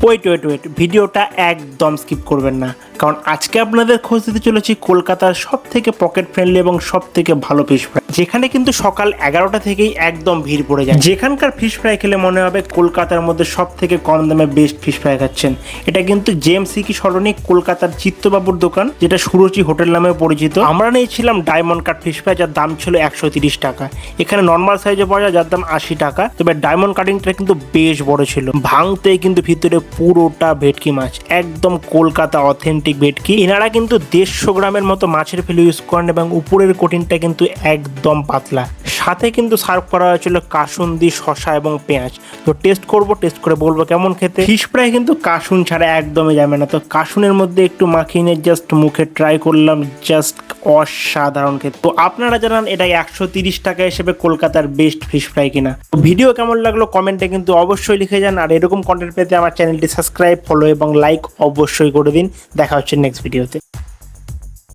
Wait ভিডিওটা একদম skip করবেন না, কারণ আজকে আপনাদের খোঁজ দিতে চলেছি কলকাতার সব থেকে পকেট ফ্রেন্ডলি এবং সব থেকে ভালো ফিশ ফ্রাই, যেখানে কিন্তু সকাল 11টা থেকেই একদম ভিড় পড়ে যায়। যেখানকার ফিশ ফ্রাই খেলে মনে হবে কলকাতার মধ্যে সব থেকে কম দামে বেস্ট ফিশ ফ্রাই খাচ্ছেন। এটা কিন্তু জেএমসি কি সরণি কলকাতার চিত্তবাবুর দোকান, যেটা সুরুচি হোটেল নামে পরিচিত। আমরা নিয়েছিলাম ডায়মন্ড কাট ফিশ ফ্রাই, যার দাম ছিল 130 টাকা। এখানে নর্মাল সাইজে পাওয়া যায়, যার দাম 80 টাকা। তবে ডায়মন্ড কাটিংটা কিন্তু বেশ বড় ছিল, ভাঙতে কিন্তু ভিতরে পুরোটা ভেটকি মাছ, একদম কলকাতা অথেন্টিক ভেটকি। এনারা কিন্তু 150 গ্রামের মতো মাছের ফিলে ইউজ করেন এবং উপরের কোটিংটা কিন্তু একদম পাতলা। সাথে কিন্তু সার্ভ করা হয়েছিল কাসুন্দি, শসা এবং পেঁয়াজ। তো টেস্ট করে বলবো কেমন খেতে। ফিশ ফ্রাই কিন্তু কাসুন ছাড়া একদমই যাবে না। তো কাসুনের মধ্যে একটু মাখিয়ে নিয়ে জাস্ট মুখে ট্রাই করলাম, জাস্ট অসাধারণ খেতে। তো আপনারা জানান এটা 130 টাকা হিসেবে কলকাতার বেস্ট ফিশ ফ্রাই কিনা। তো ভিডিও কেমন লাগলো কমেন্টে কিন্তু অবশ্যই লিখে যান। আর এরকম কন্টেন্ট পেতে আমার চ্যানেলটি সাবস্ক্রাইব, ফলো এবং লাইক অবশ্যই করে দিন। দেখা হচ্ছে নেক্সট ভিডিওতে।